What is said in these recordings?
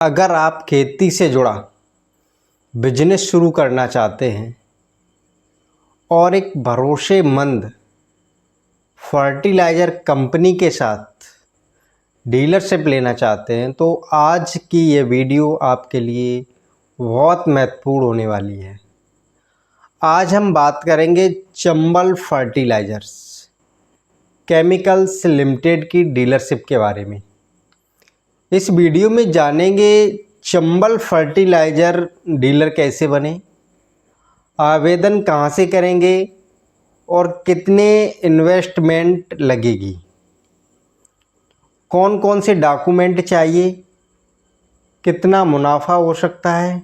अगर आप खेती से जुड़ा बिजनेस शुरू करना चाहते हैं और एक भरोसेमंद फर्टिलाइज़र कंपनी के साथ डीलरशिप लेना चाहते हैं तो आज की ये वीडियो आपके लिए बहुत महत्वपूर्ण होने वाली है। आज हम बात करेंगे चंबल फर्टिलाइज़र्स केमिकल्स लिमिटेड की डीलरशिप के बारे में। इस वीडियो में जानेंगे चंबल फर्टिलाइज़र डीलर कैसे बने, आवेदन कहाँ से करेंगे और कितने इन्वेस्टमेंट लगेगी, कौन कौन से डॉक्यूमेंट चाहिए, कितना मुनाफा हो सकता है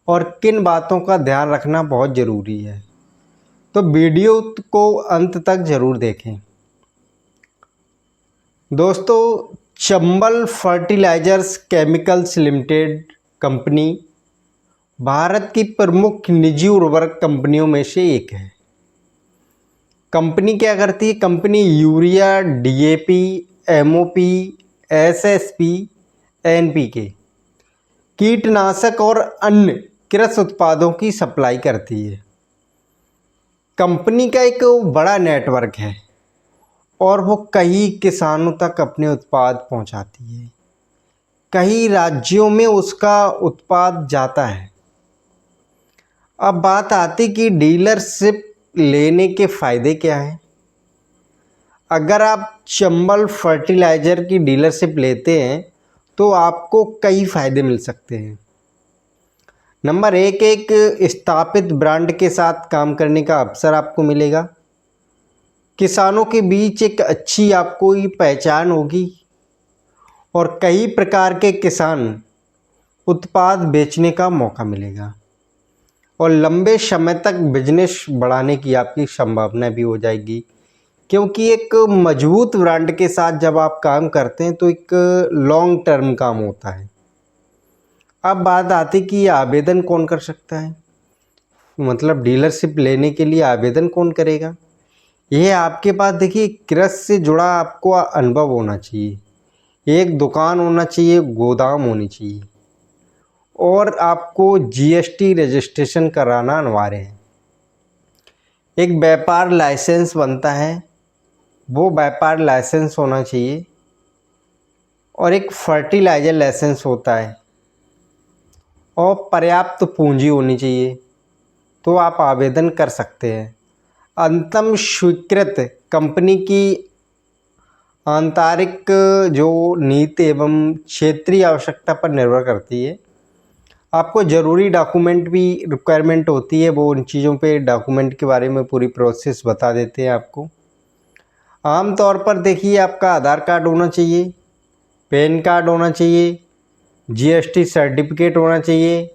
और किन बातों का ध्यान रखना बहुत ज़रूरी है। तो वीडियो को अंत तक ज़रूर देखें। दोस्तों, Chambal fertilisers chemicals limited company Bharat की प्रमुख निजी उर्वरक कंपनियों में से एक है। कंपनी क्या करती है? Company urea, DAP, MOP, SSP, NPK, कीटनाशक और अन्य कृषि उत्पादों की सप्लाई करती है। कंपनी का एक बड़ा नेटवर्क है और वो कई किसानों तक अपने उत्पाद पहुंचाती है। कई राज्यों में उसका उत्पाद जाता है। अब बात आती कि डीलरशिप लेने के फ़ायदे क्या हैं। अगर आप चंबल फर्टिलाइज़र की डीलरशिप लेते हैं तो आपको कई फ़ायदे मिल सकते हैं। नंबर एक स्थापित ब्रांड के साथ काम करने का अवसर आपको मिलेगा। किसानों के बीच एक अच्छी आपको ये पहचान होगी और कई प्रकार के किसान उत्पाद बेचने का मौका मिलेगा और लंबे समय तक बिजनेस बढ़ाने की आपकी संभावना भी हो जाएगी, क्योंकि एक मजबूत ब्रांड के साथ जब आप काम करते हैं तो एक लॉन्ग टर्म काम होता है। अब बात आती कि आवेदन कौन कर सकता है, मतलब डीलरशिप लेने के लिए आवेदन कौन करेगा। यह आपके पास देखिए कृषि से जुड़ा आपको अनुभव होना चाहिए, एक दुकान होना चाहिए, गोदाम होनी चाहिए और आपको जीएसटी रजिस्ट्रेशन कराना अनिवार्य है। एक व्यापार लाइसेंस बनता है, वो व्यापार लाइसेंस होना चाहिए और एक फर्टिलाइज़र लाइसेंस होता है और पर्याप्त पूंजी होनी चाहिए, तो आप आवेदन कर सकते हैं। अंतम स्वीकृत कंपनी की आंतरिक जो नीति एवं क्षेत्रीय आवश्यकता पर निर्भर करती है। आपको ज़रूरी डॉक्यूमेंट भी रिक्वायरमेंट होती है, वो उन चीज़ों पे डॉक्यूमेंट के बारे में पूरी प्रोसेस बता देते हैं आपको। आम तौर पर देखिए आपका आधार कार्ड होना चाहिए, पैन कार्ड होना चाहिए, जीएसटी सर्टिफिकेट होना चाहिए,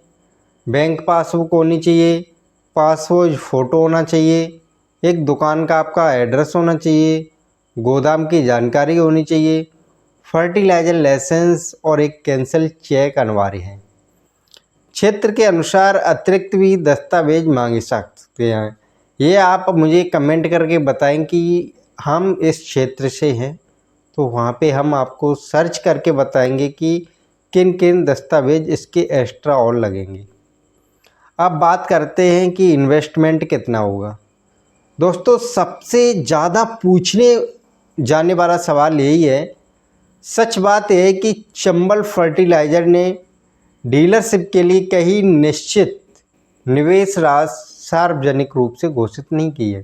बैंक पासबुक होनी चाहिए, पासपोर्ट फ़ोटो होना चाहिए, एक दुकान का आपका एड्रेस होना चाहिए, गोदाम की जानकारी होनी चाहिए, फर्टिलाइज़र लाइसेंस और एक कैंसल चेक अनिवार्य है। क्षेत्र के अनुसार अतिरिक्त भी दस्तावेज मांगे सकते हैं। ये आप मुझे कमेंट करके बताएं कि हम इस क्षेत्र से हैं, तो वहाँ पे हम आपको सर्च करके बताएंगे कि किन किन दस्तावेज इसके एक्स्ट्रा और लगेंगे। अब बात करते हैं कि इन्वेस्टमेंट कितना होगा। दोस्तों, सबसे ज़्यादा पूछने जाने वाला सवाल यही है। सच बात यह है कि चंबल फर्टिलाइज़र ने डीलरशिप के लिए कहीं निश्चित निवेश राशि सार्वजनिक रूप से घोषित नहीं की है।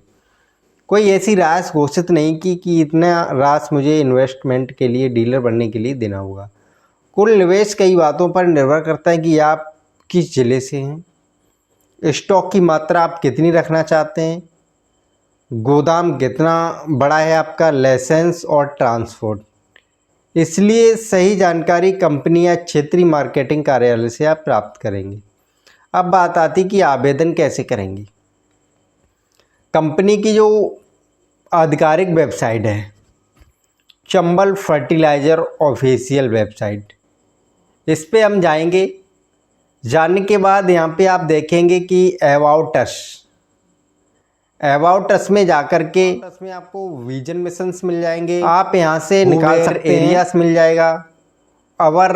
कोई ऐसी राशि घोषित नहीं की कि इतना राशि मुझे इन्वेस्टमेंट के लिए, डीलर बनने के लिए देना होगा। कुल निवेश कई बातों पर निर्भर करता है कि आप किस ज़िले से हैं, स्टॉक की मात्रा आप कितनी रखना चाहते हैं, गोदाम कितना बड़ा है आपका, लाइसेंस और ट्रांसपोर्ट। इसलिए सही जानकारी कंपनी या क्षेत्रीय मार्केटिंग कार्यालय से आप प्राप्त करेंगे। अब बात आती कि आवेदन कैसे करेंगे। कंपनी की जो आधिकारिक वेबसाइट है, चंबल फर्टिलाइज़र ऑफिशियल वेबसाइट, इस पे हम जाएंगे। जाने के बाद यहाँ पे आप देखेंगे कि अबाउट अस में जाकर के इसमें आपको विजन मिशंस मिल जाएंगे। आप यहाँ से निकाल सकते हैं, एरियास मिल जाएगा, आवर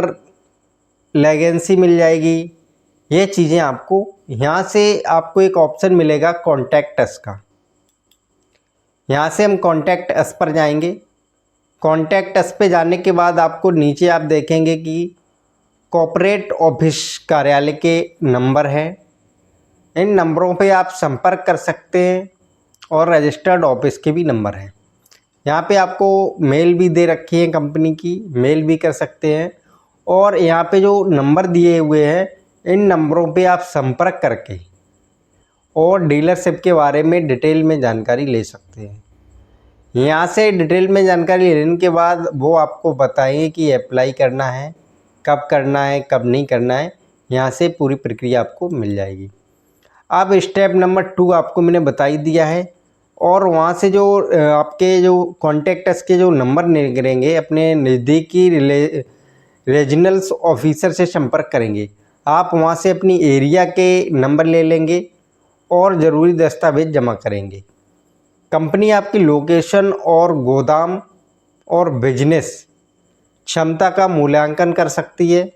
लेगेंसी मिल जाएगी। ये चीज़ें आपको यहाँ से आपको एक ऑप्शन मिलेगा कॉन्टैक्ट अस का। यहाँ से हम कॉन्टैक्ट अस पर जाएंगे। कॉन्टैक्ट अस पे जाने के बाद आपको नीचे आप देखेंगे कि कॉर्पोरेट ऑफिस कार्यालय के नंबर हैं। इन नंबरों पे आप संपर्क कर सकते हैं और रजिस्टर्ड ऑफिस के भी नंबर हैं। यहाँ पे आपको मेल भी दे रखी है कंपनी की, मेल भी कर सकते हैं। और यहाँ पे जो नंबर दिए हुए हैं इन नंबरों पे आप संपर्क करके और डीलरशिप के बारे में डिटेल में जानकारी ले सकते हैं। यहाँ से डिटेल में जानकारी लेने के बाद वो आपको बताएंगे कि अप्लाई करना है, कब करना है, कब नहीं करना है। यहाँ से पूरी प्रक्रिया आपको मिल जाएगी। अब स्टेप नंबर 2 आपको मैंने बता ही दिया है। और वहाँ से जो आपके जो कॉन्टैक्ट अस के जो नंबर निकलेंगे अपने नज़दीकी रीजनल्स ऑफिसर से संपर्क करेंगे। आप वहाँ से अपनी एरिया के नंबर ले लेंगे और ज़रूरी दस्तावेज जमा करेंगे। कंपनी आपकी लोकेशन और गोदाम और बिजनेस क्षमता का मूल्यांकन कर सकती है।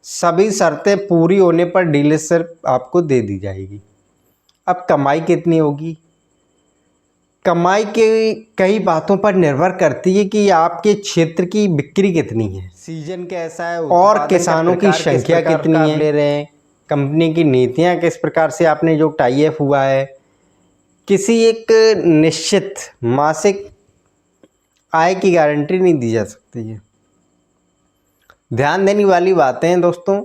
सभी शर्तें पूरी होने पर डीलरशिप आपको दे दी जाएगी। अब कमाई कितनी होगी? कमाई के कई बातों पर निर्भर करती है कि आपके क्षेत्र की बिक्री कितनी है, सीजन कैसा है और किसानों की संख्या कितनी है, ले रहे हैं, कंपनी की नीतियां किस प्रकार से आपने जो टाई अप हुआ है। किसी एक निश्चित मासिक आय की गारंटी नहीं दी जा सकती है। ध्यान देने वाली बातें हैं दोस्तों,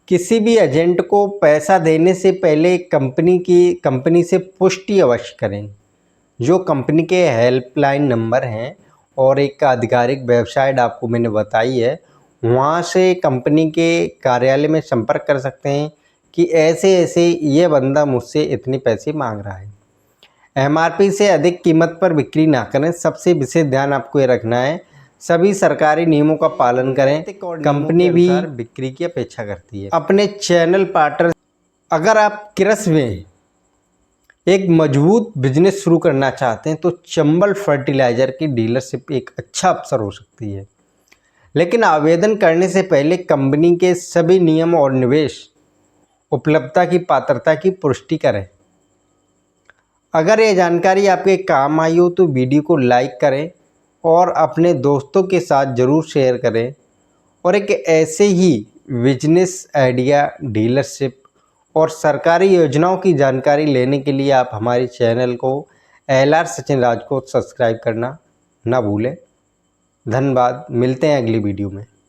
किसी भी एजेंट को पैसा देने से पहले कंपनी से पुष्टि अवश्य करें। जो कंपनी के हेल्पलाइन नंबर हैं और एक आधिकारिक वेबसाइट आपको मैंने बताई है, वहाँ से कंपनी के कार्यालय में संपर्क कर सकते हैं कि ऐसे ऐसे ये बंदा मुझसे इतने पैसे मांग रहा है। एमआरपी से अधिक कीमत पर बिक्री ना करें। सबसे विशेष ध्यान आपको ये रखना है, सभी सरकारी नियमों का पालन करें। कंपनी भी बिक्री की अपेक्षा करती है। अपने चैनल पार्टनर, अगर आप कृषि में एक मजबूत बिजनेस शुरू करना चाहते हैं तो चंबल फर्टिलाइज़र की डीलरशिप एक अच्छा अवसर हो सकती है। लेकिन आवेदन करने से पहले कंपनी के सभी नियम और निवेश उपलब्धता की पात्रता की पुष्टि करें। अगर ये जानकारी आपके काम आई हो तो वीडियो को लाइक करें और अपने दोस्तों के साथ ज़रूर शेयर करें। और एक ऐसे ही बिजनेस आइडिया, डीलरशिप और सरकारी योजनाओं की जानकारी लेने के लिए आप हमारे चैनल को LR सचिन राज को सब्सक्राइब करना ना भूलें। धन्यवाद। मिलते हैं अगली वीडियो में।